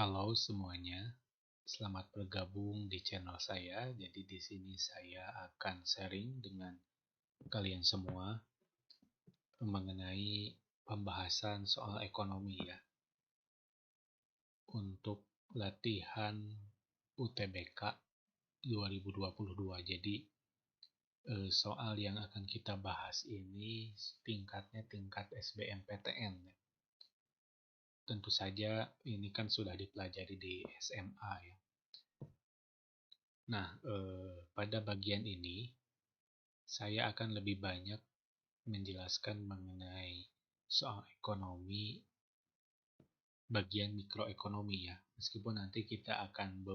Halo semuanya, selamat bergabung di channel saya. Jadi di sini saya akan sharing dengan kalian semua mengenai pembahasan soal ekonomi ya. Untuk latihan UTBK 2022. Jadi soal yang akan kita bahas ini tingkatnya tingkat SBMPTN. Tentu saja ini kan sudah dipelajari di SMA ya. Nah, pada bagian ini saya akan lebih banyak menjelaskan mengenai soal ekonomi bagian mikroekonomi ya. Meskipun nanti kita akan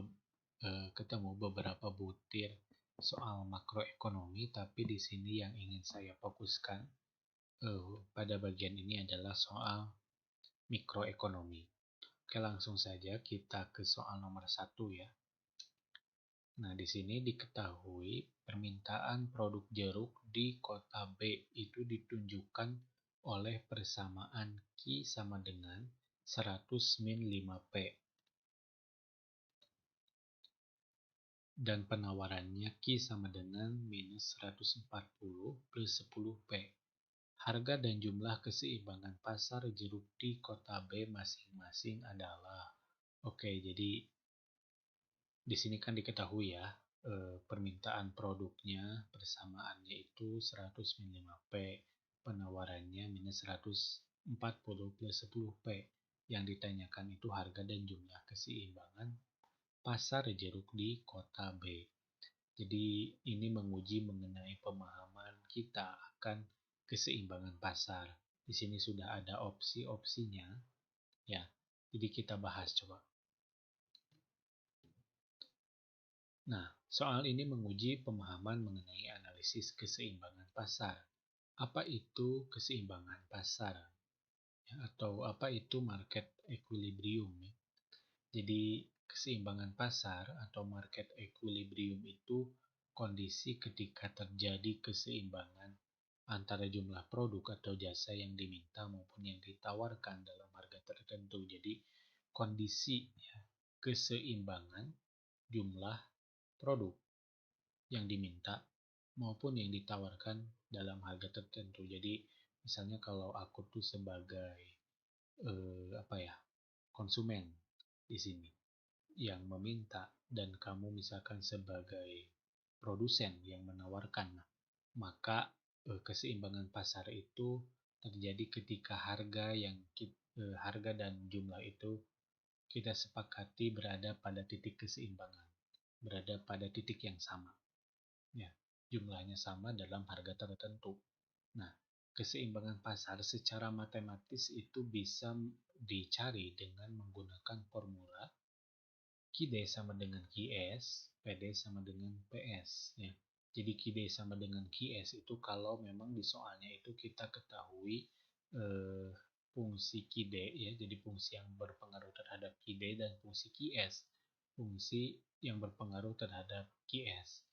ketemu beberapa butir soal makroekonomi, tapi di sini yang ingin saya fokuskan pada bagian ini adalah soal mikroekonomi. Oke, langsung saja kita ke soal nomor 1 ya. Nah, di sini diketahui permintaan produk jeruk di kota B itu ditunjukkan oleh persamaan Q sama dengan 100 min 5P. Dan penawarannya Q sama dengan minus 140 plus 10P. Harga dan jumlah keseimbangan pasar jeruk di kota B masing-masing adalah. Oke, jadi di sini kan diketahui ya, permintaan produknya persamaannya itu 100 min 5P, penawarannya minus 140 plus 10P. Yang ditanyakan itu harga dan jumlah keseimbangan pasar jeruk di kota B. Jadi ini menguji mengenai pemahaman kita akan keseimbangan pasar. Di sini sudah ada opsi-opsinya ya. Jadi kita bahas coba. Nah, soal ini menguji pemahaman mengenai analisis keseimbangan pasar. Apa itu keseimbangan pasar? Ya, atau apa itu market equilibrium? Ya? Jadi, keseimbangan pasar atau market equilibrium itu kondisi ketika terjadi keseimbangan antara jumlah produk atau jasa yang diminta maupun yang ditawarkan dalam harga tertentu. Jadi, kondisi ya, keseimbangan jumlah produk yang diminta maupun yang ditawarkan dalam harga tertentu. Jadi misalnya kalau aku tuh sebagai konsumen di sini yang meminta dan kamu misalkan sebagai produsen yang menawarkan, maka keseimbangan pasar itu terjadi ketika harga dan jumlah itu kita sepakati berada pada titik keseimbangan, berada pada titik yang sama. Ya, jumlahnya sama dalam harga tertentu. Nah, keseimbangan pasar secara matematis itu bisa dicari dengan menggunakan formula QD sama dengan QS, PD sama dengan PS. Ya. Jadi QD sama dengan QS itu kalau memang di soalnya itu kita ketahui fungsi QD ya, jadi fungsi yang berpengaruh terhadap QD dan fungsi QS, fungsi yang berpengaruh terhadap QS.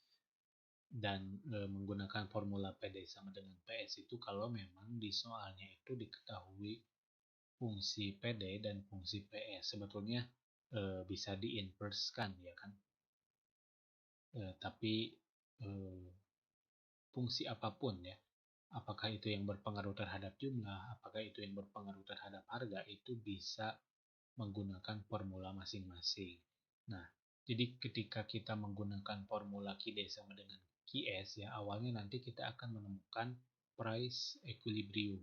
Dan menggunakan formula PD sama dengan PS itu kalau memang di soalnya itu diketahui fungsi PD dan fungsi PS. Sebetulnya bisa diinverskan ya kan. Tapi fungsi apapun ya, apakah itu yang berpengaruh terhadap jumlah, apakah itu yang berpengaruh terhadap harga, itu bisa menggunakan formula masing-masing. Nah, jadi ketika kita menggunakan formula QD sama dengan QS ya, awalnya nanti kita akan menemukan price equilibrium.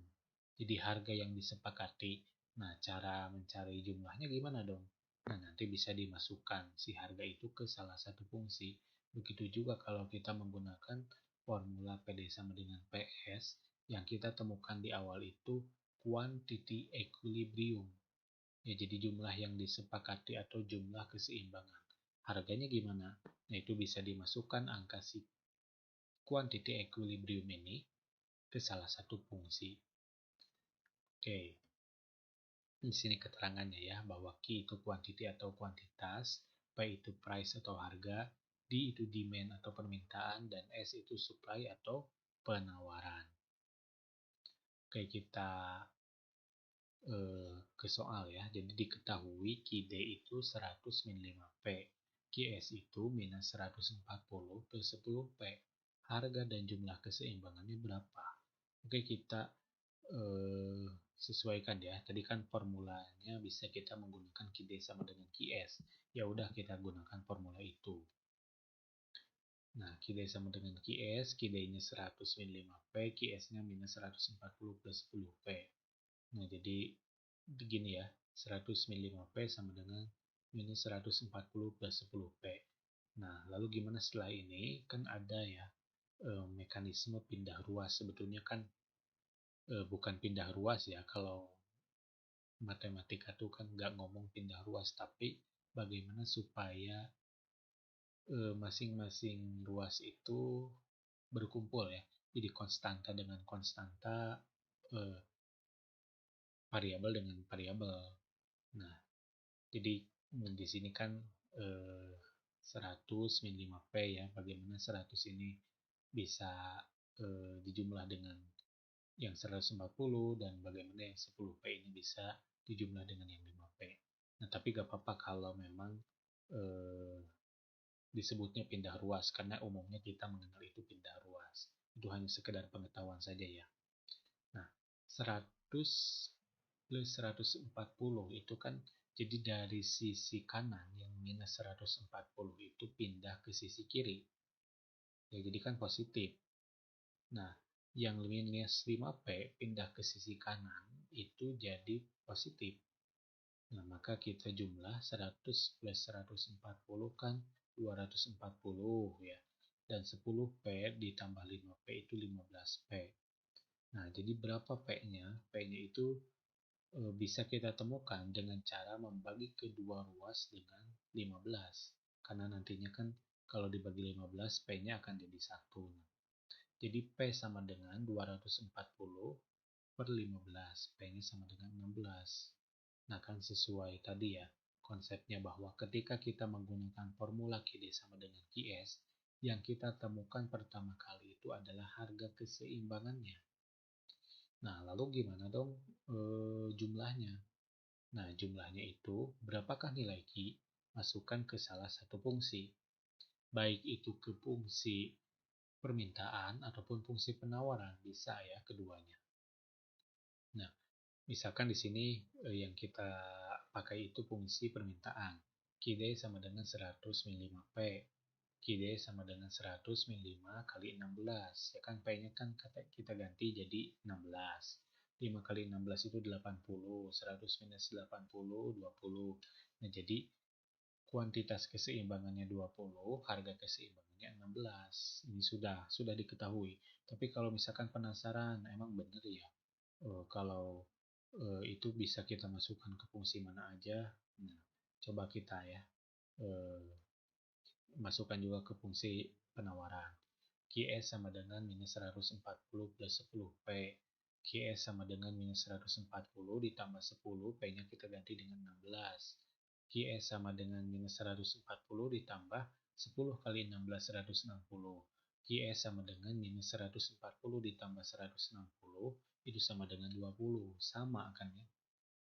Jadi harga yang disepakati. Nah, cara mencari jumlahnya gimana dong? Nah, nanti bisa dimasukkan si harga itu ke salah satu fungsi. Begitu juga kalau kita menggunakan formula PD sama dengan PS, yang kita temukan di awal itu quantity equilibrium. Ya, jadi jumlah yang disepakati atau jumlah keseimbangan. Harganya gimana? Nah, itu bisa dimasukkan angka si quantity equilibrium ini ke salah satu fungsi. Oke. Di sini keterangannya ya, bahwa Q itu quantity atau kuantitas, P itu price atau harga, D itu demand atau permintaan, dan S itu supply atau penawaran. Oke, kita ke soal ya. Jadi diketahui QD itu 100-5 P, QS itu minus 140 plus 10 P. Harga dan jumlah keseimbangannya berapa? Oke, kita sesuaikan ya. Tadi kan formulanya bisa kita menggunakan QD sama dengan QS. Ya udah, kita gunakan formula itu. Nah, QD sama dengan QS, QD-nya 100-5 P, QS-nya minus 140 plus 10 P. Nah, jadi begini ya, 100-5 P sama dengan minus 140 plus 10 P. Nah, lalu gimana setelah ini? Kan ada ya mekanisme pindah ruas. Sebetulnya kan bukan pindah ruas ya, kalau matematika tuh kan nggak ngomong pindah ruas, tapi bagaimana supaya masing-masing ruas itu berkumpul ya. Jadi konstanta dengan konstanta, eh, variabel dengan variabel. Nah, jadi di sini kan 100 min 5P ya. Bagaimana 100 ini bisa dijumlah dengan yang 140 dan bagaimana yang 10P ini bisa dijumlah dengan yang 5P. Nah, tapi gak apa-apa kalau memang eh, disebutnya pindah ruas karena umumnya kita mengenal itu pindah ruas. Itu hanya sekedar pengetahuan saja ya. Nah, 100 plus 140 itu kan jadi dari sisi kanan yang minus 140 itu pindah ke sisi kiri. Ya, jadi kan positif. Nah, yang minus 5P pindah ke sisi kanan itu jadi positif. Nah, maka kita jumlah 100 plus 140 kan 240 ya. Dan 10P ditambah 5P itu 15P. Nah, jadi berapa P-nya? P-nya itu bisa kita temukan dengan cara membagi kedua ruas dengan 15. Karena nantinya kan kalau dibagi 15, P-nya akan jadi 1. Jadi P sama dengan 240 per 15. P-nya sama dengan 16. Nah, kan sesuai tadi ya konsepnya bahwa ketika kita menggunakan formula QD sama dengan QS, yang kita temukan pertama kali itu adalah harga keseimbangannya. Nah, lalu gimana dong jumlahnya? Nah, jumlahnya itu berapakah nilai Q? Masukkan ke salah satu fungsi. Baik itu ke fungsi permintaan ataupun fungsi penawaran, bisa ya keduanya. Nah, misalkan di sini yang kita pakai itu fungsi permintaan. QD sama dengan 100 min 5P. QD sama dengan 100 min 5 kali 16. Ya kan P-nya kan kita ganti jadi 16. 5 kali 16 itu 80. 100 minus 80, 20. Nah, jadi kuantitas keseimbangannya 20, harga keseimbangannya 16. Ini sudah diketahui. Tapi kalau misalkan penasaran, emang benar ya kalau itu bisa kita masukkan ke fungsi mana aja. Nah, coba kita ya eh, masukkan juga ke fungsi penawaran. QS sama dengan minus 140 plus 10P. QS sama dengan minus 140 ditambah 10, P-nya kita ganti dengan 16. QS sama dengan minus 140 ditambah 10 kali 16, 160. QS sama dengan minus 140 ditambah 160, itu sama dengan 20. Sama kan ya?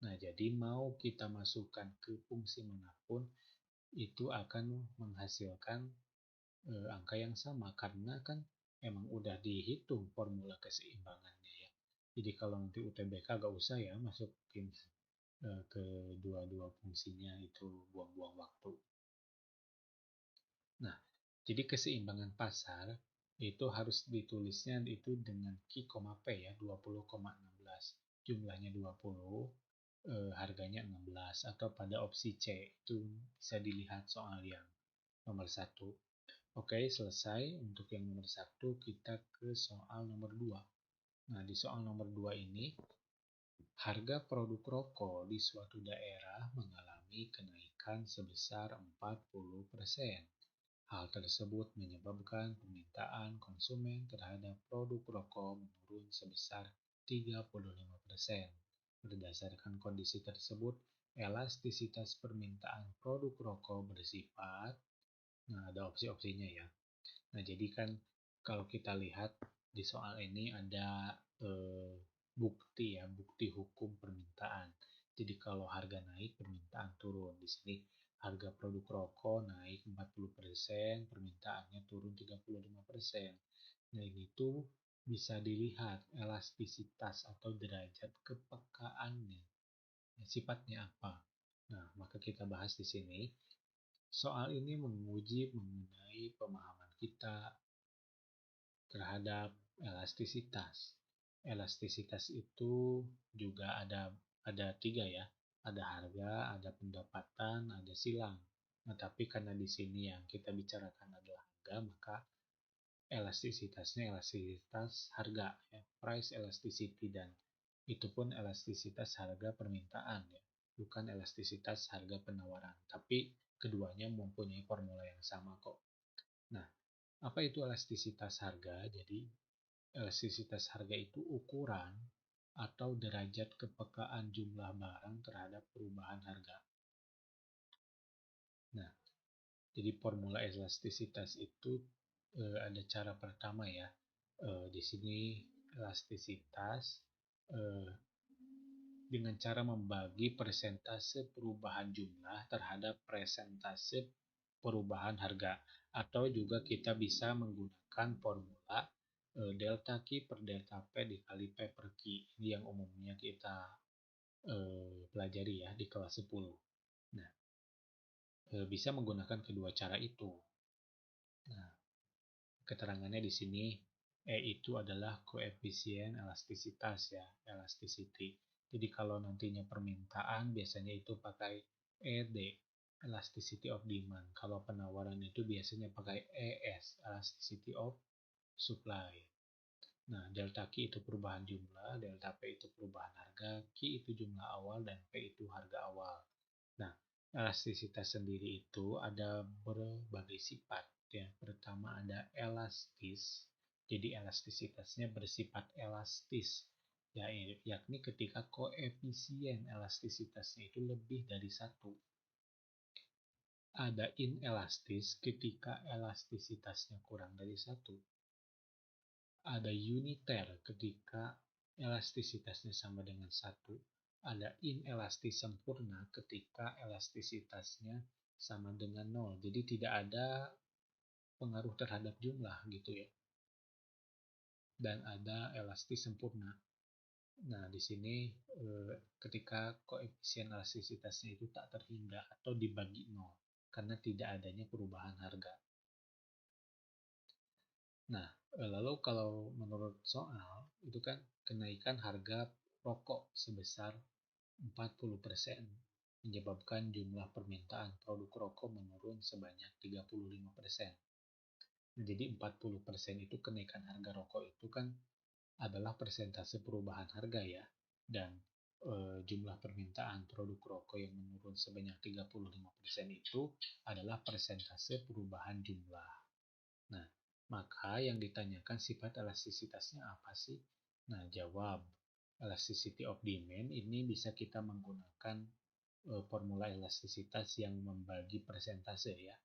Nah, jadi mau kita masukkan ke fungsi manapun, itu akan menghasilkan angka yang sama karena kan emang udah dihitung formula keseimbangannya ya. Jadi kalau nanti UTBK gak usah ya masukin ke dua-dua fungsinya, itu buang-buang waktu. Nah, jadi keseimbangan pasar itu harus ditulisnya itu dengan Q, P ya, 20,16. Jumlahnya 20, harganya 16, atau pada opsi C itu bisa dilihat soal yang nomor 1. Oke, selesai untuk yang nomor 1, kita ke soal nomor 2. Nah, di soal nomor 2 ini, harga produk rokok di suatu daerah mengalami kenaikan sebesar 40%. Hal tersebut menyebabkan permintaan konsumen terhadap produk rokok menurun sebesar 35%. Berdasarkan kondisi tersebut, elastisitas permintaan produk rokok bersifat, nah ada opsi-opsinya ya. Nah, jadi kan kalau kita lihat di soal ini ada bukti ya, bukti hukum permintaan. Jadi kalau harga naik, permintaan turun. Di sini harga produk rokok naik 40%, permintaannya turun 35%. Nah, ini tuh bisa dilihat elastisitas atau derajat kepekaannya. Nah, sifatnya apa? Nah, maka kita bahas di sini. Soal ini menguji mengenai pemahaman kita terhadap elastisitas. Elastisitas itu juga ada tiga ya, ada harga, ada pendapatan, ada silang. Nah, tapi karena di sini yang kita bicarakan adalah harga, maka elastisitasnya elastisitas harga, ya, price elasticity, dan itu pun elastisitas harga permintaan ya, bukan elastisitas harga penawaran. Tapi keduanya mempunyai formula yang sama kok. Nah, apa itu elastisitas harga? Jadi elastisitas harga itu ukuran atau derajat kepekaan jumlah barang terhadap perubahan harga. Nah, jadi formula elastisitas itu ada cara pertama ya. Di sini elastisitas eh, dengan cara membagi persentase perubahan jumlah terhadap persentase perubahan harga, atau juga kita bisa menggunakan formula delta Q per delta P dikali P per Q. Ini yang umumnya kita pelajari ya di kelas 10. Nah, bisa menggunakan kedua cara itu. Nah, keterangannya di sini E itu adalah koefisien elastisitas ya, elasticity. Jadi kalau nantinya permintaan biasanya itu pakai ED, elasticity of demand. Kalau penawaran itu biasanya pakai ES, elasticity of supply. Nah, delta Q itu perubahan jumlah, delta P itu perubahan harga, Q itu jumlah awal, dan P itu harga awal. Nah, elastisitas sendiri itu ada berbagai sifat ya. Pertama ada elastis. Jadi elastisitasnya bersifat elastis, ya, yakni ketika koefisien elastisitasnya itu lebih dari satu. Ada inelastis ketika elastisitasnya kurang dari satu. Ada uniter ketika elastisitasnya sama dengan satu. Ada inelastis sempurna ketika elastisitasnya sama dengan nol. Jadi tidak ada pengaruh terhadap jumlah gitu ya. Dan ada elastis sempurna. Nah, di sini ketika koefisien elastisitasnya itu tak terhingga atau dibagi nol karena tidak adanya perubahan harga. Nah, lalu kalau menurut soal itu kan kenaikan harga rokok sebesar 40% menyebabkan jumlah permintaan produk rokok menurun sebanyak 35%. Nah, jadi 40% itu kenaikan harga rokok itu kan adalah persentase perubahan harga ya. Dan jumlah permintaan produk rokok yang menurun sebanyak 35% itu adalah persentase perubahan jumlah. Nah, maka yang ditanyakan sifat elastisitasnya apa sih? Nah, jawab. Elasticity of demand ini bisa kita menggunakan formula elastisitas yang membagi persentase ya.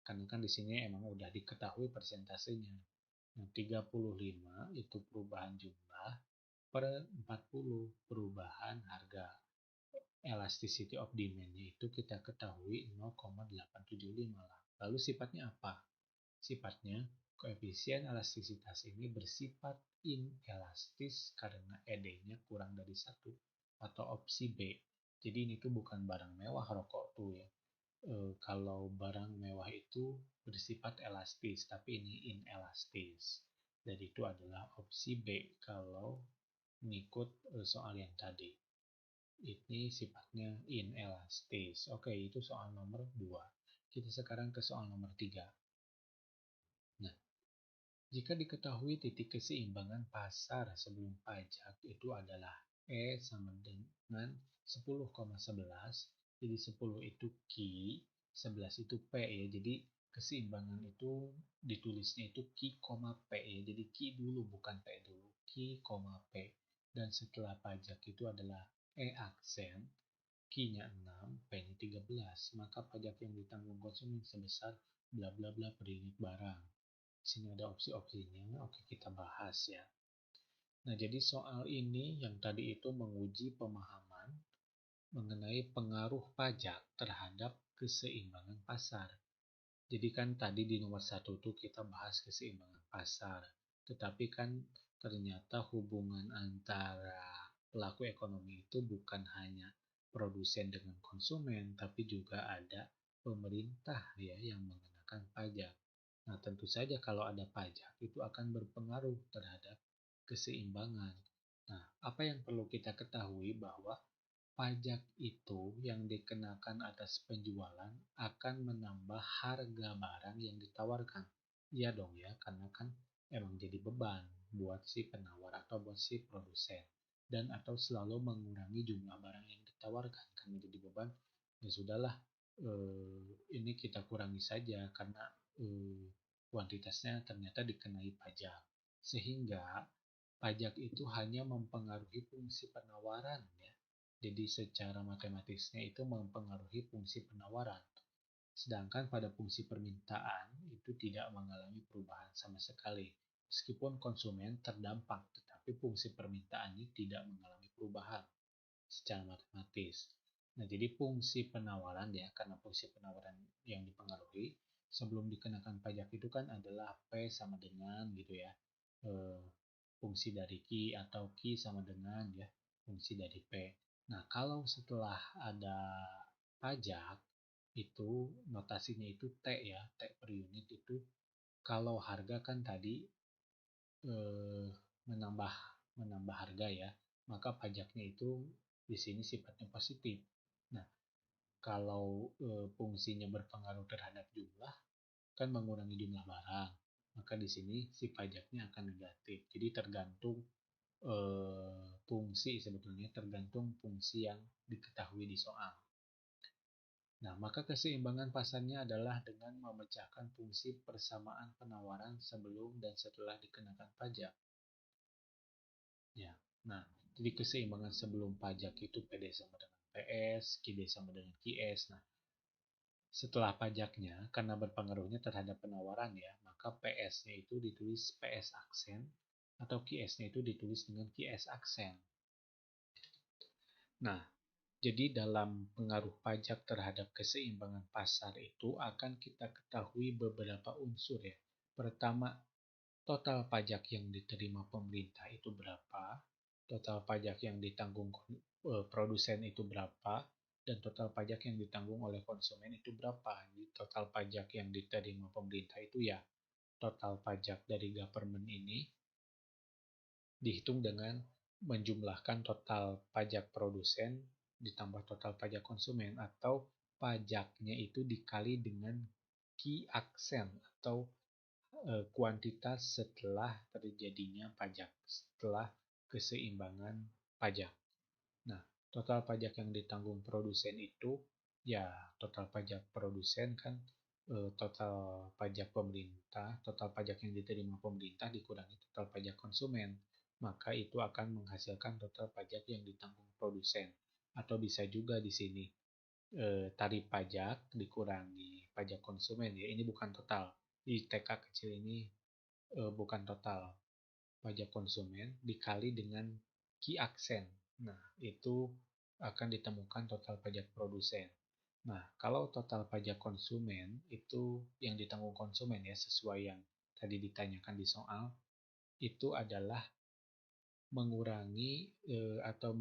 Karena kan di sini emang udah diketahui persentasenya. Nah, 35 itu perubahan jumlah per 40 perubahan harga. Elasticity of demand-nya itu kita ketahui 0,875 lah. Lalu sifatnya apa? Sifatnya, koefisien elastisitas ini bersifat inelastis karena ED-nya kurang dari 1 atau opsi B. Jadi ini tuh bukan barang mewah rokok tuh ya. Kalau barang mewah itu bersifat elastis, tapi ini inelastis. Jadi itu adalah opsi B kalau mengikut soal yang tadi. Ini sifatnya inelastis. Oke, itu soal nomor 2. Kita sekarang ke soal nomor 3. Nah, jika diketahui titik keseimbangan pasar sebelum pajak itu adalah E sama dengan 10,11, jadi 10 itu Q, 11 itu P ya, jadi keseimbangan itu ditulisnya itu Q, P ya, jadi Q dulu bukan P dulu, Q, P, dan setelah pajak itu adalah E aksen, Q-nya 6, P-nya 13, maka pajak yang ditanggung konsumen sebesar bla bla bla per unit barang. Sini ada opsi-opsinya, oke kita bahas ya. Nah, jadi soal ini yang tadi itu menguji pemahaman mengenai pengaruh pajak terhadap keseimbangan pasar. Jadi kan tadi di nomor satu tuh kita bahas keseimbangan pasar, tetapi kan ternyata hubungan antara pelaku ekonomi itu bukan hanya produsen dengan konsumen, tapi juga ada pemerintah ya yang mengenakan pajak. Nah, tentu saja kalau ada pajak itu akan berpengaruh terhadap keseimbangan. Nah, apa yang perlu kita ketahui bahwa pajak itu yang dikenakan atas penjualan akan menambah harga barang yang ditawarkan. Iya dong ya, karena kan emang jadi beban buat si penawar atau buat si produsen. Dan atau selalu mengurangi jumlah barang yang ditawarkan karena jadi beban. Ya sudahlah, ini kita kurangi saja karena kuantitasnya ternyata dikenai pajak. Sehingga pajak itu hanya mempengaruhi fungsi penawaran ya. Jadi secara matematisnya itu mempengaruhi fungsi penawaran. Sedangkan pada fungsi permintaan itu tidak mengalami perubahan sama sekali. Meskipun konsumen terdampak, tetapi fungsi permintaan ini tidak mengalami perubahan secara matematis. Nah, jadi fungsi penawaran ya, karena fungsi penawaran yang dipengaruhi sebelum dikenakan pajak itu kan adalah P sama dengan gitu ya. Eh, fungsi dari Q atau Q sama dengan ya fungsi dari P. Nah, kalau setelah ada pajak itu notasinya itu T ya, T per unit itu kalau harga kan tadi eh, menambah menambah harga ya, maka pajaknya itu di sini sifatnya positif. Nah, kalau fungsinya berpengaruh terhadap jumlah kan mengurangi jumlah barang, maka di sini si pajaknya akan negatif. Jadi tergantung fungsi sebetulnya tergantung fungsi yang diketahui di soal. Nah, maka keseimbangan pasarnya adalah dengan memecahkan fungsi persamaan penawaran sebelum dan setelah dikenakan pajak. Ya. Nah, jadi keseimbangan sebelum pajak itu PD sama dengan PS, QD sama dengan QS. Nah, setelah pajaknya, karena berpengaruhnya terhadap penawaran ya, maka PS-nya itu ditulis PS aksen atau QS-nya itu ditulis dengan QS aksen. Nah, jadi dalam pengaruh pajak terhadap keseimbangan pasar itu akan kita ketahui beberapa unsur ya. Pertama, total pajak yang diterima pemerintah itu berapa, total pajak yang ditanggung produsen itu berapa, dan total pajak yang ditanggung oleh konsumen itu berapa. Jadi total pajak yang diterima pemerintah itu ya total pajak dari government ini dihitung dengan menjumlahkan total pajak produsen ditambah total pajak konsumen atau pajaknya itu dikali dengan key aksen atau kuantitas setelah terjadinya pajak, setelah keseimbangan pajak. Nah, total pajak yang ditanggung produsen itu ya total pajak produsen kan total pajak pemerintah, total pajak yang diterima pemerintah dikurangi total pajak konsumen, maka itu akan menghasilkan total pajak yang ditanggung produsen. Atau bisa juga di sini tarif pajak dikurangi pajak konsumen ya, ini bukan total. Di TK kecil ini bukan total. Pajak konsumen dikali dengan key aksen. Nah, itu akan ditemukan total pajak produsen. Nah, kalau total pajak konsumen itu yang ditanggung konsumen ya sesuai yang tadi ditanyakan di soal itu adalah mengurangi atau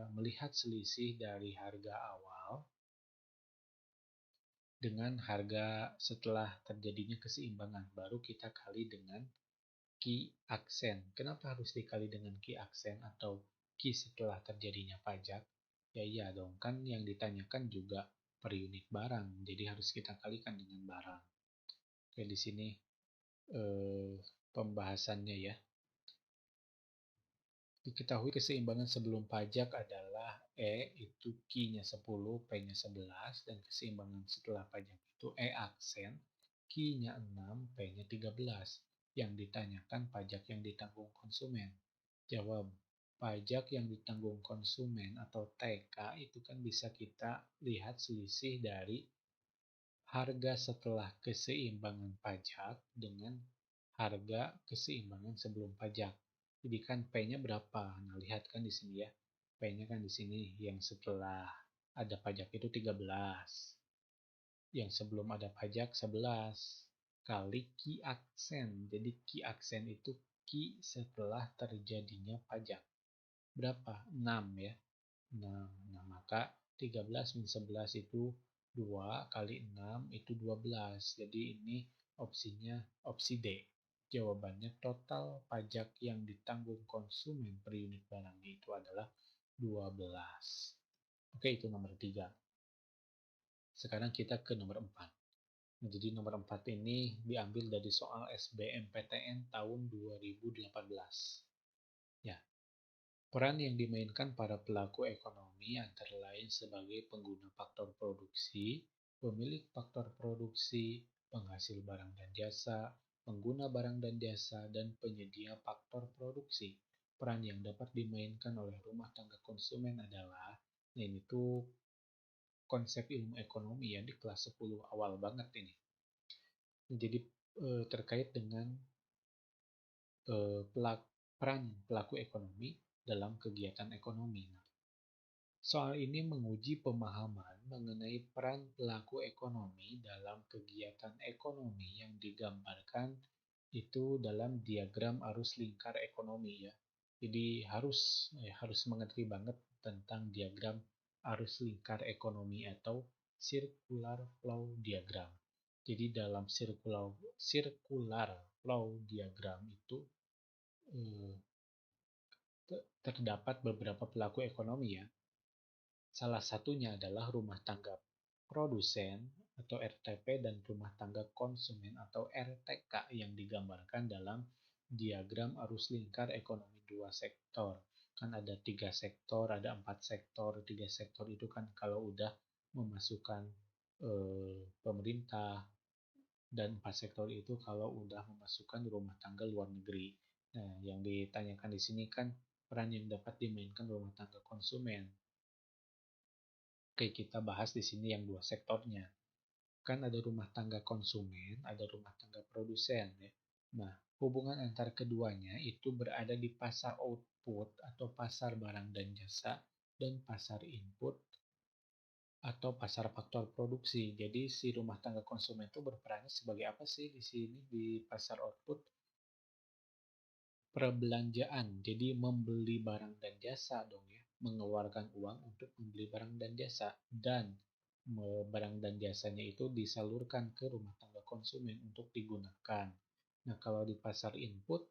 melihat selisih dari harga awal dengan harga setelah terjadinya keseimbangan baru kita kali dengan key aksen. Kenapa harus dikali dengan key aksen atau key setelah terjadinya pajak? Ya iya dong, kan yang ditanyakan juga per unit barang, jadi harus kita kalikan dengan barang. Oke, di sini pembahasannya ya. Diketahui keseimbangan sebelum pajak adalah E itu Q-nya 10, P-nya 11, dan keseimbangan setelah pajak itu E aksen, Q-nya 6, P-nya 13. Yang ditanyakan pajak yang ditanggung konsumen. Jawab, pajak yang ditanggung konsumen atau TK itu kan bisa kita lihat selisih dari harga setelah keseimbangan pajak dengan harga keseimbangan sebelum pajak. Jadi kan P-nya berapa? Nah, lihat kan di sini ya. P-nya kan di sini yang setelah ada pajak itu 13. Yang sebelum ada pajak 11 kali Ki aksen. Jadi Ki aksen itu Ki setelah terjadinya pajak. Berapa? 6 ya. 6. Nah, maka 13 min 11 itu 2 kali 6 itu 12. Jadi ini opsinya opsi D. Jawabannya total pajak yang ditanggung konsumen per unit barangnya itu adalah 12. Oke, itu nomor 3. Sekarang kita ke nomor 4. Nah, jadi nomor 4 ini diambil dari soal SBMPTN tahun 2018. Ya, peran yang dimainkan para pelaku ekonomi antara lain sebagai pengguna faktor produksi, pemilik faktor produksi, penghasil barang dan jasa, pengguna barang dan jasa, dan penyedia faktor produksi. Peran yang dapat dimainkan oleh rumah tangga konsumen adalah, nah ini tuh konsep ilmu ekonomi ya di kelas 10 awal banget ini. Jadi terkait dengan peran pelaku ekonomi dalam kegiatan ekonomi. Nah, soal ini menguji pemahaman mengenai peran pelaku ekonomi dalam kegiatan ekonomi yang digambarkan itu dalam diagram arus lingkar ekonomi ya. Jadi harus mengerti banget tentang diagram arus lingkar ekonomi atau circular flow diagram. Jadi dalam circular flow diagram itu eh, terdapat beberapa pelaku ekonomi ya. Salah satunya adalah rumah tangga produsen atau RTP dan rumah tangga konsumen atau RTK yang digambarkan dalam diagram arus lingkar ekonomi dua sektor. Kan ada 3 sektor, ada 4 sektor. 3 sektor itu kan kalau udah memasukkan pemerintah, dan 4 sektor itu kalau udah memasukkan rumah tangga luar negeri. Nah, yang ditanyakan di sini kan peran yang dapat dimainkan rumah tangga konsumen. Oke, kita bahas di sini yang 2 sektornya. Kan ada rumah tangga konsumen, ada rumah tangga produsen ya. Nah, hubungan antar keduanya itu berada di pasar output atau pasar barang dan jasa dan pasar input atau pasar faktor produksi. Jadi si rumah tangga konsumen itu berperan sebagai apa sih di sini di pasar output? Perbelanjaan. Jadi membeli barang dan jasa dong ya. Mengeluarkan uang untuk membeli barang dan jasa dan barang dan jasanya itu disalurkan ke rumah tangga konsumen untuk digunakan. Nah, kalau di pasar input,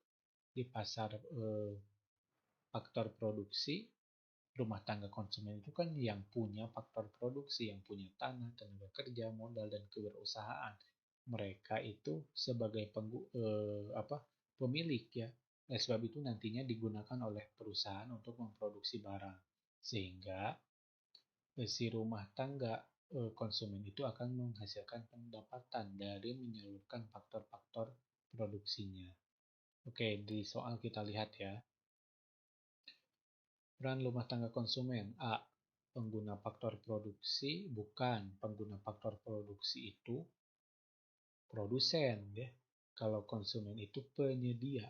di pasar faktor produksi, rumah tangga konsumen itu kan yang punya faktor produksi, yang punya tanah, tenaga kerja, modal, dan kewirausahaan. Mereka itu sebagai pemilik ya. Oleh sebab itu nantinya digunakan oleh perusahaan untuk memproduksi barang. Sehingga si rumah tangga konsumen itu akan menghasilkan pendapatan dari menyalurkan faktor-faktor produksinya. Oke, di soal kita lihat ya. Peran rumah tangga konsumen. A. Pengguna faktor produksi. Bukan. Pengguna faktor produksi itu produsen ya. Kalau konsumen itu penyedia.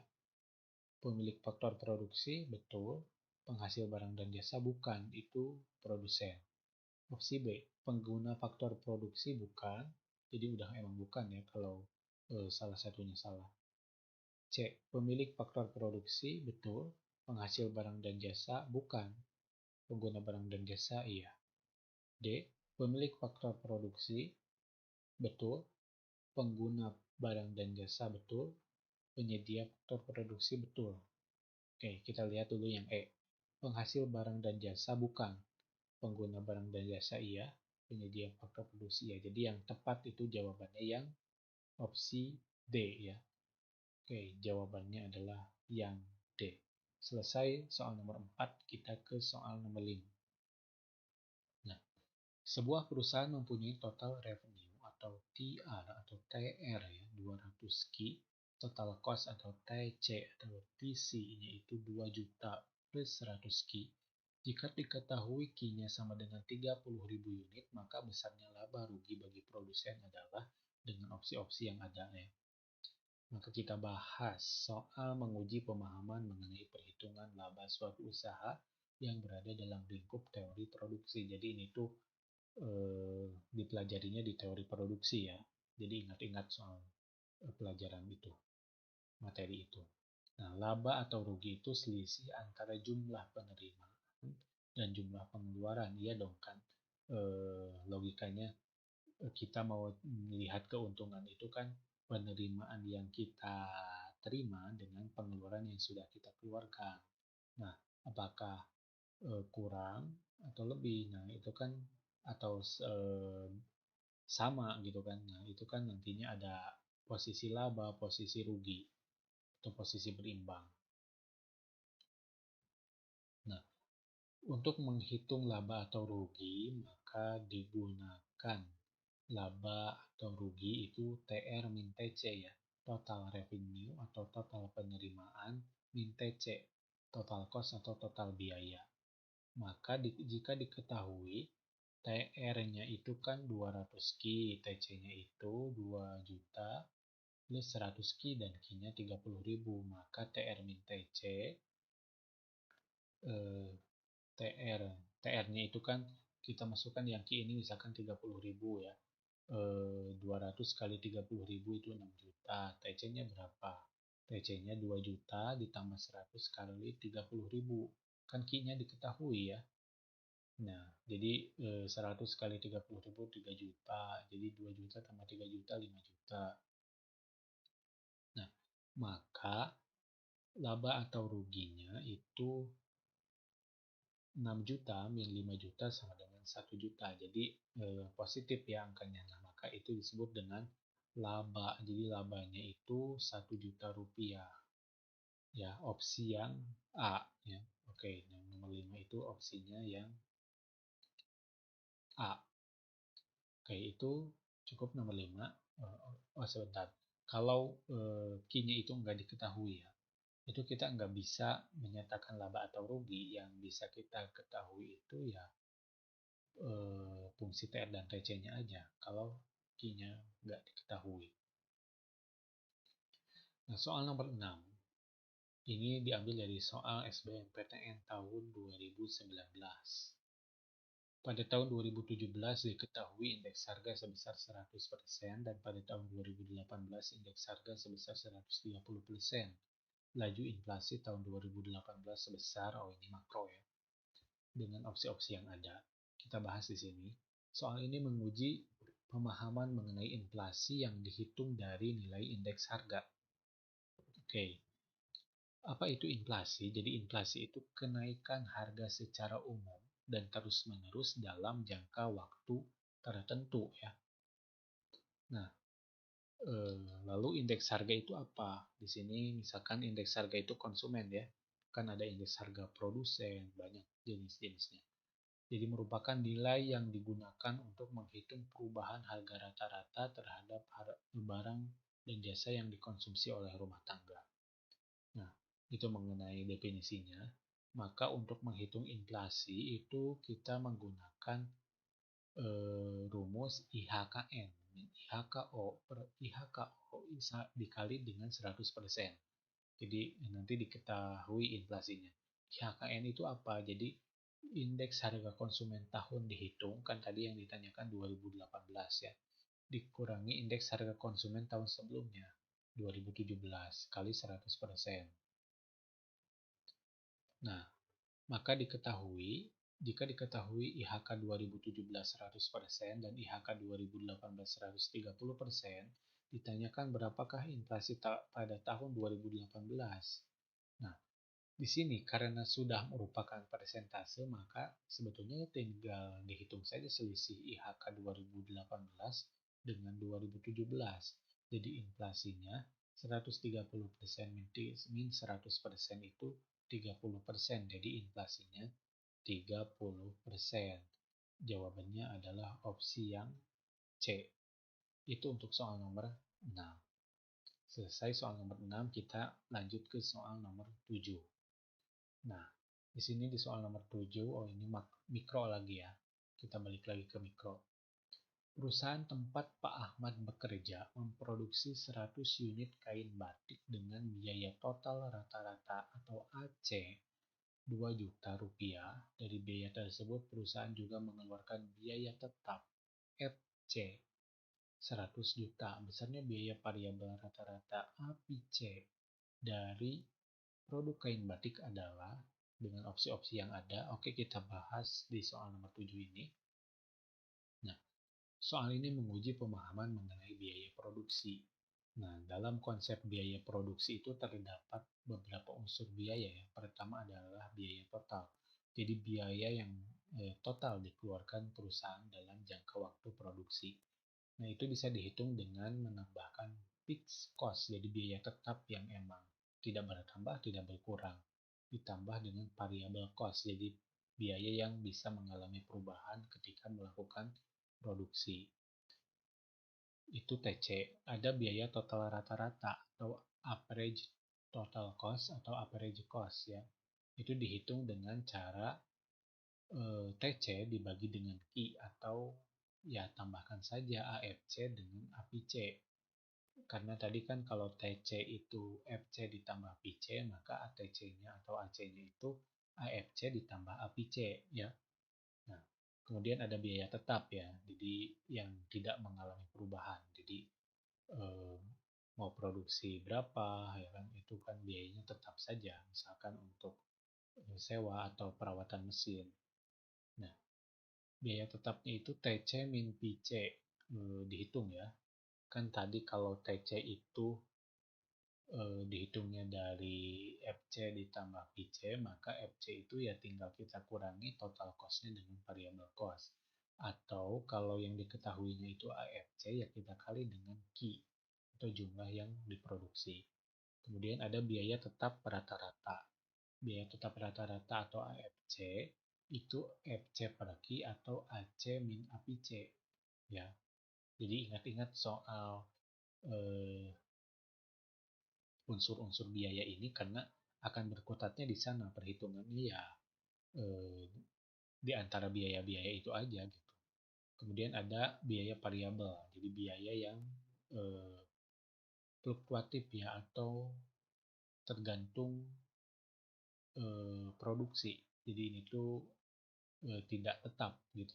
Pemilik faktor produksi, betul. Penghasil barang dan jasa, bukan. Itu produsen. Opsi B. Pengguna faktor produksi, bukan. Jadi udah emang bukan ya kalau salah satunya salah. C. Pemilik faktor produksi, betul. Penghasil barang dan jasa, bukan. Pengguna barang dan jasa, iya. D. Pemilik faktor produksi, betul. Pengguna barang dan jasa, betul. Penyedia faktor produksi, betul. Oke, kita lihat dulu yang E. Penghasil barang dan jasa, bukan. Pengguna barang dan jasa, iya. Penyedia faktor produksi, iya. Jadi yang tepat itu jawabannya yang opsi D ya. Oke, jawabannya adalah yang D. Selesai soal nomor 4, kita ke soal nomor 5. Nah, sebuah perusahaan mempunyai total revenue atau TR atau TR ya 200 Ki, total cost atau TC atau TC yaitu 2 juta plus 100 Ki. Jika diketahui Ki-nya sama dengan 30.000 unit, maka besarnya laba rugi bagi produsen adalah dengan opsi-opsi yang ada ya. Maka kita bahas soal menguji pemahaman mengenai perhitungan laba suatu usaha yang berada dalam lingkup teori produksi. Jadi ini tuh dipelajarinya di teori produksi ya. Jadi ingat-ingat soal pelajaran itu, materi itu. Nah, laba atau rugi itu selisih antara jumlah penerimaan dan jumlah pengeluaran. Iya dong kan, logikanya kita mau melihat keuntungan itu kan penerimaan yang kita terima dengan pengeluaran yang sudah kita keluarkan. Nah, apakah kurang atau lebih? Nah, itu kan atau sama gitu kan. Nah, itu kan nantinya ada posisi laba, posisi rugi, atau posisi berimbang. Nah, untuk menghitung laba atau rugi, maka digunakan laba atau rugi itu TR min TC ya, total revenue atau total penerimaan min TC, total cost atau total biaya. Maka jika diketahui TR-nya itu kan 200 Ki, TC-nya itu 2 juta plus 100 Ki dan Ki-nya 30.000, maka TR min TC eh, TR. TR-nya itu kan kita masukkan yang Ki ini misalkan 30.000 ya. 200 kali 30.000 itu 6 juta. TC-nya berapa? TC-nya 2 juta ditambah 100 kali 30.000. Kan Ki-nya diketahui ya. Nah, jadi 100 kali 30.000 3 juta. Jadi 2 juta tambah 3 juta 5 juta. Nah, maka laba atau ruginya itu 6 juta min 5 juta sama dengan 1 juta. Jadi positif ya angkanya. Nah, maka itu disebut dengan laba. Jadi labanya itu 1 juta rupiah. Ya, opsi yang A ya. Oke, yang nomor 5 itu opsinya yang A. Oke, itu cukup nomor 5. Oh, sebentar. Kalau Q-nya itu nggak diketahui ya, itu kita nggak bisa menyatakan laba atau rugi. Yang bisa kita ketahui itu ya fungsi TR dan TC-nya aja kalau Q-nya nggak diketahui. Nah, soal nomor 6 ini diambil dari soal SBMPTN tahun 2019. Pada tahun 2017 diketahui indeks harga sebesar 100% dan pada tahun 2018 indeks harga sebesar 130%. Laju inflasi tahun 2018 sebesar, oh ini makro ya, dengan opsi-opsi yang ada. Kita bahas di sini. Soal ini menguji pemahaman mengenai inflasi yang dihitung dari nilai indeks harga. Oke, apa itu inflasi? Jadi inflasi itu kenaikan harga secara umum dan terus-menerus dalam jangka waktu tertentu ya. Nah, lalu indeks harga itu apa? Di sini misalkan indeks harga itu konsumen ya. Kan ada indeks harga produsen, banyak jenis-jenisnya. Jadi merupakan nilai yang digunakan untuk menghitung perubahan harga rata-rata terhadap barang dan jasa yang dikonsumsi oleh rumah tangga. Nah, itu mengenai definisinya. Maka untuk menghitung inflasi itu kita menggunakan rumus IHKN. IHKO per IHKO dikali dengan 100%. Jadi nanti diketahui inflasinya. IHKN itu apa? Jadi indeks harga konsumen tahun dihitung, kan tadi yang ditanyakan 2018 ya. Dikurangi indeks harga konsumen tahun sebelumnya, 2017 kali 100%. Nah, maka jika diketahui IHK 2017 100% dan IHK 2018 130%, ditanyakan berapakah inflasi pada tahun 2018. Nah, di sini karena sudah merupakan persentase, maka sebetulnya tinggal dihitung saja selisih IHK 2018 dengan 2017. Jadi inflasinya 130% min 100% itu 30%. Jadi inflasinya 30%. Jawabannya adalah opsi yang C. Itu untuk soal nomor 6. Selesai soal nomor 6, kita lanjut ke soal nomor 7. Nah, di sini di soal nomor 7, oh ini mikro lagi ya. Kita balik lagi ke mikro. Perusahaan tempat Pak Ahmad bekerja memproduksi 100 unit kain batik dengan biaya total rata-rata atau AC Rp2 juta. Dari biaya tersebut, perusahaan juga mengeluarkan biaya tetap FC 100 juta. Besarnya biaya variabel rata-rata APC dari produk kain batik adalah dengan opsi-opsi yang ada. Oke, kita bahas di soal nomor 7 ini. Nah, soal ini menguji pemahaman mengenai biaya produksi. Nah, dalam konsep biaya produksi itu terdapat beberapa unsur biaya ya. Pertama adalah biaya total. Jadi biaya yang total dikeluarkan perusahaan dalam jangka waktu produksi. Nah, itu bisa dihitung dengan menambahkan fixed cost, jadi biaya tetap yang emang tidak bertambah, tidak berkurang, ditambah dengan variable cost, jadi biaya yang bisa mengalami perubahan ketika melakukan produksi. Itu TC. Ada biaya total rata-rata atau average total cost atau average cost ya. Itu dihitung dengan cara TC dibagi dengan Q atau ya tambahkan saja AFC dengan APC. Karena tadi kan kalau TC itu FC ditambah PC, maka ATC-nya atau AC-nya itu AFC ditambah APC ya. Nah, kemudian ada biaya tetap ya, jadi yang tidak mengalami perubahan. Jadi mau produksi berapa ya kan, itu kan biayanya tetap saja, misalkan untuk sewa atau perawatan mesin. Nah, biaya tetapnya itu TC min PC dihitung ya. Kan tadi kalau TC itu dihitungnya dari FC ditambah PC, maka FC itu ya tinggal kita kurangi total cost-nya dengan variable cost. Atau kalau yang diketahuinya itu AFC, ya kita kali dengan Q atau jumlah yang diproduksi. Kemudian ada biaya tetap rata-rata. Biaya tetap rata-rata atau AFC itu FC per Q atau AC min APC. Ya. Jadi ingat-ingat soal unsur-unsur biaya ini karena akan berkutatnya di sana perhitungannya ya di antara biaya-biaya itu aja gitu. Kemudian ada biaya variabel, jadi biaya yang fluktuatif ya atau tergantung produksi. Jadi ini tuh tidak tetap gitu.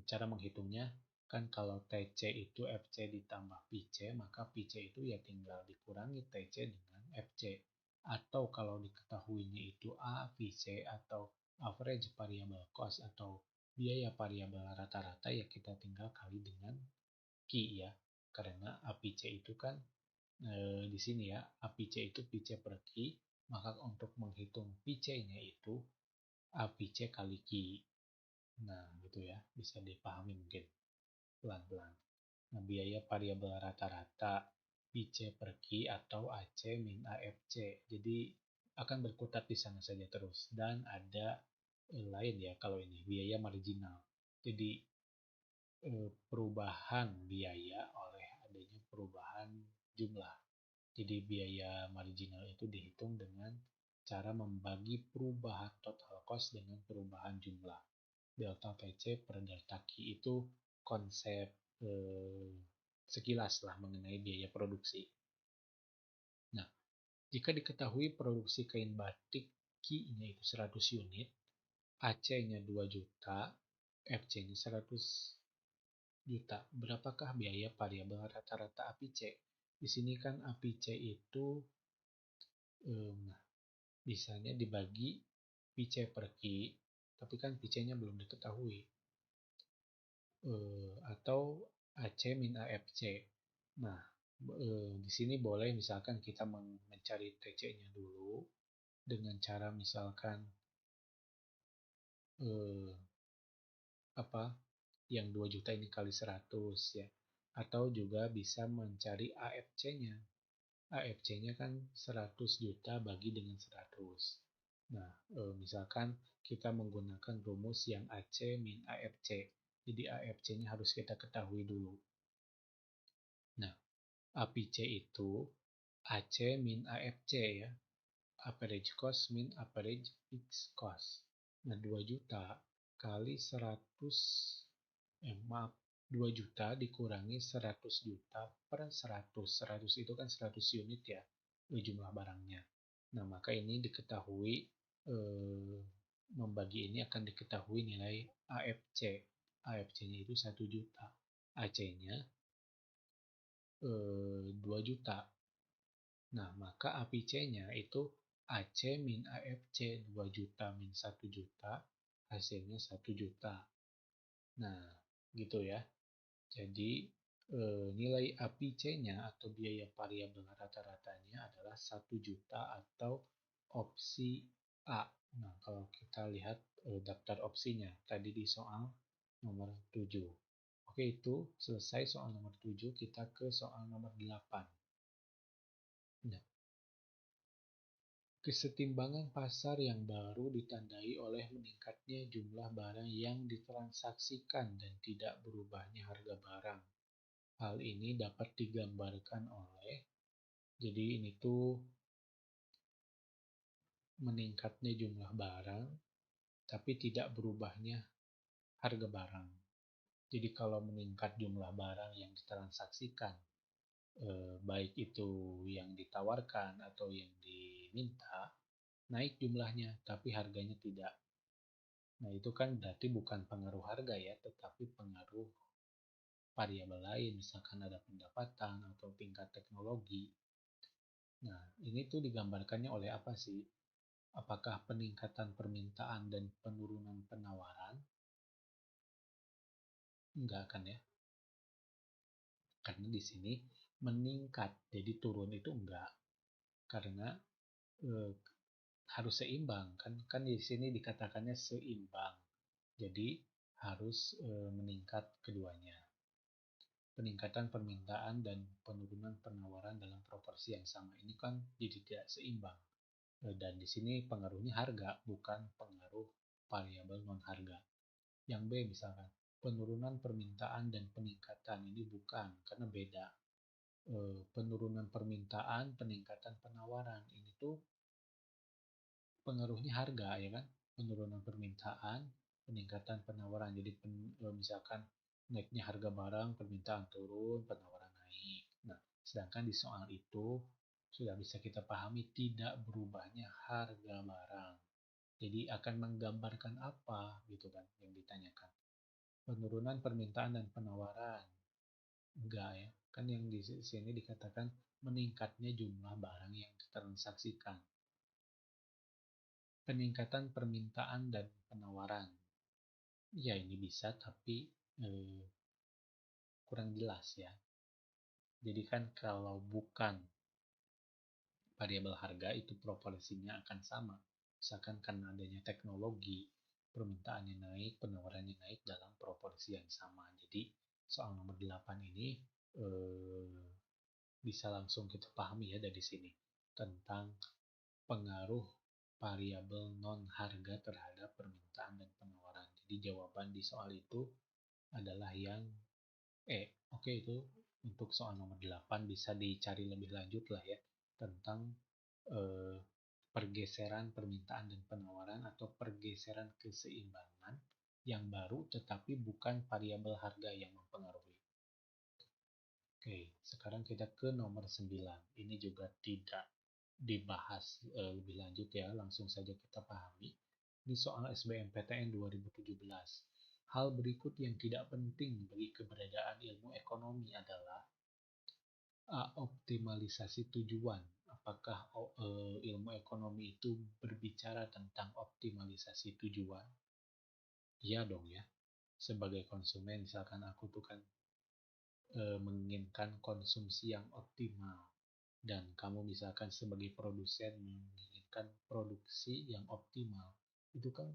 Cara menghitungnya kan kalau TC itu FC ditambah PC, maka PC itu ya tinggal dikurangi TC dengan FC. Atau kalau diketahuinya itu A, VC atau average variable cost atau biaya variabel rata-rata, ya kita tinggal kali dengan Q ya. Karena APC itu kan di sini ya, APC itu PC per Q, maka untuk menghitung PC-nya itu APC kali Q. Nah, gitu ya, bisa dipahami mungkin pelan-pelan. Nah, biaya variabel rata-rata PC per Q atau AC min AFC. Jadi akan berkutat di sana saja terus. Dan ada lain ya kalau ini, biaya marginal. Jadi perubahan biaya oleh adanya perubahan jumlah. Jadi biaya marginal itu dihitung dengan cara membagi perubahan total cost dengan perubahan jumlah. Delta TC per delta Q itu konsep sekilas lah mengenai biaya produksi. Nah, jika diketahui produksi kain batik Q-nya itu 100 unit, AC-nya 2 juta, FC-nya 100 juta. Berapakah biaya variabel rata-rata APC? Di sini kan APC itu misalnya dibagi PC per Q, tapi kan PC-nya belum diketahui. Atau AC min AFC. Nah, di sini boleh misalkan kita mencari TC-nya dulu dengan cara misalkan yang 2 juta ini kali 100 ya. Atau juga bisa mencari AFC-nya. AFC-nya kan 100 juta bagi dengan 100. Nah, misalkan kita menggunakan rumus yang AC min AFC. Jadi AFC-nya harus kita ketahui dulu. Nah, APC itu AC min AFC ya. Average cost min average fixed cost. Nah, 2 juta kali 100, 2 juta dikurangi 100 juta per 100. 100 itu kan 100 unit ya, jumlah barangnya. Nah, maka ini diketahui, membagi ini akan diketahui nilai AFC. AFC-nya itu 1 juta. AC-nya 2 juta. Nah, maka APC-nya itu AC min AFC 2 juta min 1 juta, hasilnya 1 juta. Nah, gitu ya. Jadi, nilai APC-nya atau biaya variabel rata-ratanya adalah 1 juta atau opsi A. Nah, kalau kita lihat daftar opsinya tadi di soal nomor 7. Oke, itu selesai soal nomor 7, kita ke soal nomor 8. Nah, kesetimbangan pasar yang baru ditandai oleh meningkatnya jumlah barang yang ditransaksikan dan tidak berubahnya harga barang. Hal ini dapat digambarkan oleh, jadi ini tuh meningkatnya jumlah barang, tapi tidak berubahnya harga barang. Jadi kalau meningkat jumlah barang yang ditransaksikan, baik itu yang ditawarkan atau yang diminta, naik jumlahnya, tapi harganya tidak. Nah, itu kan berarti bukan pengaruh harga ya, tetapi pengaruh variabel lain, misalkan ada pendapatan atau tingkat teknologi. Nah, ini tuh digambarkannya oleh apa sih? Apakah peningkatan permintaan dan penurunan penawaran? Enggak kan ya? Karena di sini meningkat, jadi turun itu enggak. Karena eh, harus seimbang kan? Kan di sini dikatakannya seimbang. Jadi harus meningkat keduanya. Peningkatan permintaan dan penurunan penawaran dalam proporsi yang sama ini kan jadi tidak seimbang. Dan di sini pengaruhnya harga, bukan pengaruh variabel non harga. Yang B misalkan, penurunan permintaan dan peningkatan ini bukan, karena beda. Penurunan permintaan, peningkatan penawaran ini tuh pengaruhnya harga ya kan, penurunan permintaan, peningkatan penawaran. Jadi misalkan naiknya harga barang, permintaan turun, penawaran naik. Nah, sedangkan di soal itu sudah bisa kita pahami tidak berubahnya harga barang. Jadi akan menggambarkan apa gitu kan yang ditanyakan. Penurunan permintaan dan penawaran. Enggak ya. Kan yang di sini dikatakan meningkatnya jumlah barang yang ditransaksikan. Peningkatan permintaan dan penawaran. Ya ini bisa tapi kurang jelas ya. Jadi kan kalau bukan variabel harga itu proporsinya akan sama. Misalkan karena adanya teknologi, permintaannya naik, penawarannya naik dalam proporsi yang sama. Jadi soal nomor 8 ini bisa langsung kita pahami ya dari sini tentang pengaruh variabel non harga terhadap permintaan dan penawaran. Jadi jawaban di soal itu adalah yang E. Oke, itu untuk soal nomor 8 bisa dicari lebih lanjut lah ya tentang eh, pergeseran permintaan dan penawaran atau pergeseran keseimbangan yang baru tetapi bukan variabel harga yang mempengaruhi. Oke, sekarang kita ke nomor 9. Ini juga tidak dibahas lebih lanjut ya, langsung saja kita pahami. Ini soal SBMPTN 2017. Hal berikut yang tidak penting bagi keberadaan ilmu ekonomi adalah A. Optimalisasi tujuan. Apakah ilmu ekonomi itu berbicara tentang optimalisasi tujuan? Iya dong ya. Sebagai konsumen, misalkan aku tuh kan menginginkan konsumsi yang optimal. Dan kamu misalkan sebagai produsen menginginkan produksi yang optimal. Itu kan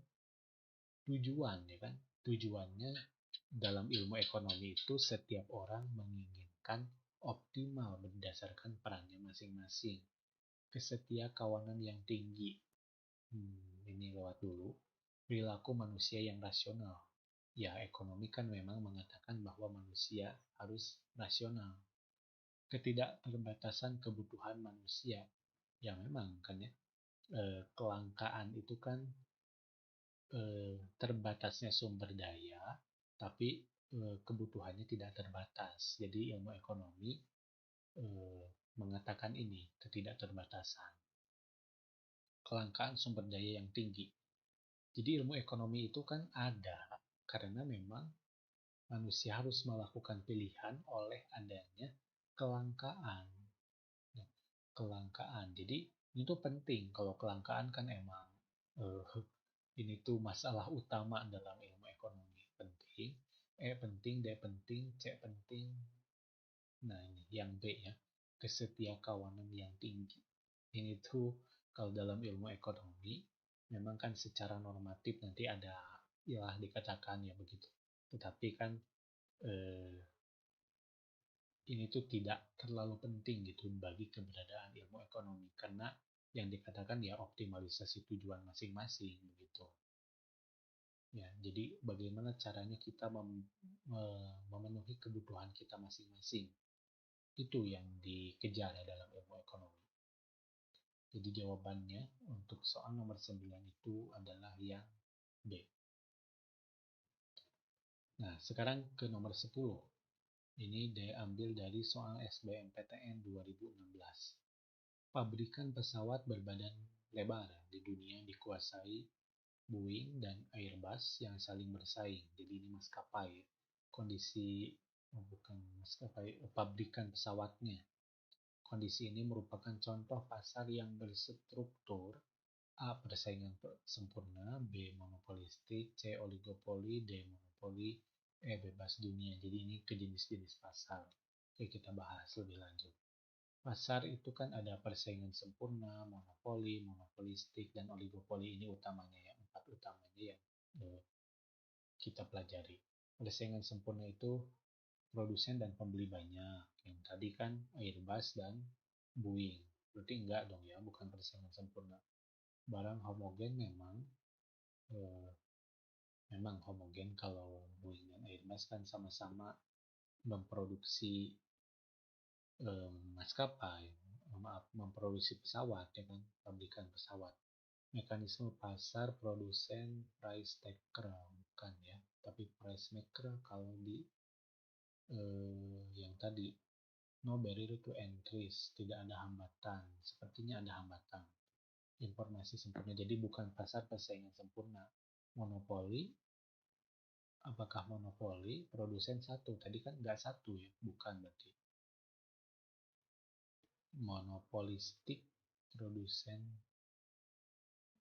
tujuan ya kan. Tujuannya dalam ilmu ekonomi itu setiap orang menginginkan optimal berdasarkan perannya masing-masing. Kesetia kawanan yang tinggi. Ini lewat dulu. Perilaku manusia yang rasional. Ya, ekonomi kan memang mengatakan bahwa manusia harus rasional. Ketidakterbatasan kebutuhan manusia. Ya memang kan ya, kelangkaan itu kan terbatasnya sumber daya, tapi kebutuhannya tidak terbatas. Jadi ilmu ekonomi mengatakan ini, ketidakterbatasan. Kelangkaan sumber daya yang tinggi. Jadi ilmu ekonomi itu kan ada karena memang manusia harus melakukan pilihan oleh adanya kelangkaan. Kelangkaan. Jadi ini tuh penting. Kalau kelangkaan kan emang ini tuh masalah utama dalam ilmu ekonomi. Penting, penting, D penting, C penting. Nah ini yang B ya, kesetiakawanan yang tinggi. Ini tuh kalau dalam ilmu ekonomi memang kan secara normatif nanti ada ya dikatakan ya begitu. Tetapi kan ini tuh tidak terlalu penting gitu bagi keberadaan ilmu ekonomi karena yang dikatakan ya optimalisasi tujuan masing-masing begitu. Ya, jadi bagaimana caranya kita memenuhi kebutuhan kita masing-masing. Itu yang dikejar ya dalam ilmu ekonomi. Jadi jawabannya untuk soal nomor 9 itu adalah yang B. Nah, sekarang ke nomor 10. Ini diambil dari soal SBMPTN 2016. Pabrikan pesawat berbadan lebar di dunia dikuasai Boeing dan Airbus yang saling bersaing. Jadi ini maskapai. Kondisi bukan maskapai, pabrikan pesawatnya. Kondisi ini merupakan contoh pasar yang berstruktur: A. Persaingan sempurna, B. Monopolistik, C. Oligopoli, D. Monopoli, E. Bebas dunia. Jadi ini ke jenis-jenis pasar. Oke, kita bahas lebih lanjut. Pasar itu kan ada persaingan sempurna, monopoli, monopolistik, dan oligopoli. Ini utamanya ya, 4 utamanya yang kita pelajari. Persaingan sempurna itu produsen dan pembeli banyak. Yang tadi kan Airbus dan Boeing. Berarti enggak dong ya, bukan persaingan sempurna. Barang homogen memang homogen kalau Boeing dan Airbus kan sama-sama memproduksi maskapai, memproduksi pesawat ya kan, pabrikan pesawat. Mekanisme pasar produsen price taker bukan ya, tapi price maker kalau di yang tadi. No barrier to increase, tidak ada hambatan. Sepertinya ada hambatan. Informasi sempurna, jadi bukan pasar persaingan sempurna. Monopoli, apakah monopoli produsen satu? Tadi kan nggak satu ya, bukan berarti. Monopolistik produsen,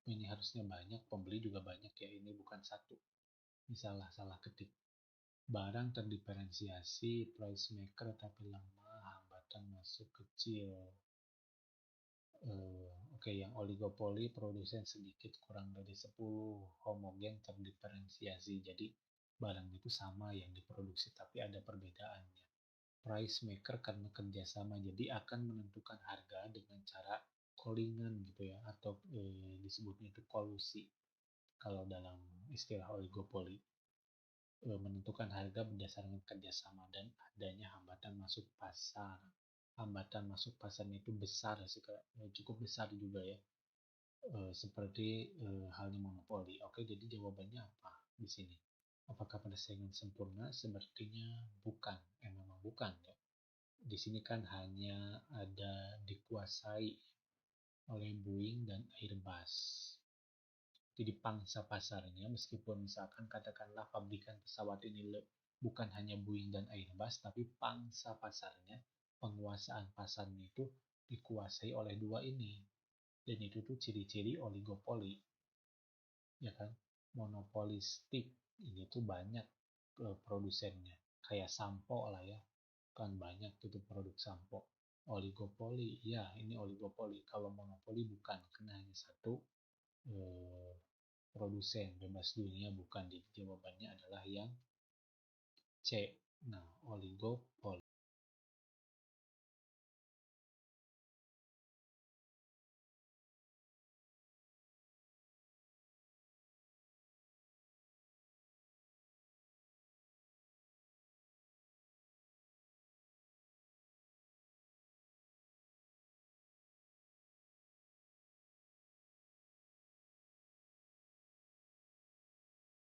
ini harusnya banyak, pembeli juga banyak ya, ini bukan satu. Ini salah ketik. Barang terdiferensiasi, price maker tapi lemah, hambatan masuk kecil. Oke, yang oligopoli produsen sedikit kurang dari 10, homogen terdiferensiasi. Jadi barang itu sama yang diproduksi tapi ada perbedaannya. Price maker karena kerjasama, jadi akan menentukan harga dengan cara callingan gitu ya, atau disebutnya itu kolusi kalau dalam istilah oligopoli. Menentukan harga berdasarkan kerjasama dan adanya hambatan masuk pasar. Hambatan masuk pasarnya itu besar, cukup besar juga ya, seperti halnya monopoli. Oke, jadi jawabannya apa di sini? Apakah persaingan sempurna? Sepertinya bukan, memang bukan ya. Di sini kan hanya ada dikuasai oleh Boeing dan Airbus. Jadi pangsa pasarnya, meskipun misalkan katakanlah pabrikan pesawat ini bukan hanya Boeing dan Airbus, tapi pangsa pasarnya, penguasaan pasarnya itu dikuasai oleh dua ini. Dan itu tuh ciri-ciri oligopoli, ya kan? Monopolistik, ini tuh banyak produsennya, kayak sampo lah ya, kan banyak itu produk sampo. Oligopoli, ya ini oligopoli. Kalau monopoli bukan, karena hanya satu produsen. Bebas dunia bukan, jadi jawabannya adalah yang C. Nah, oligopoli.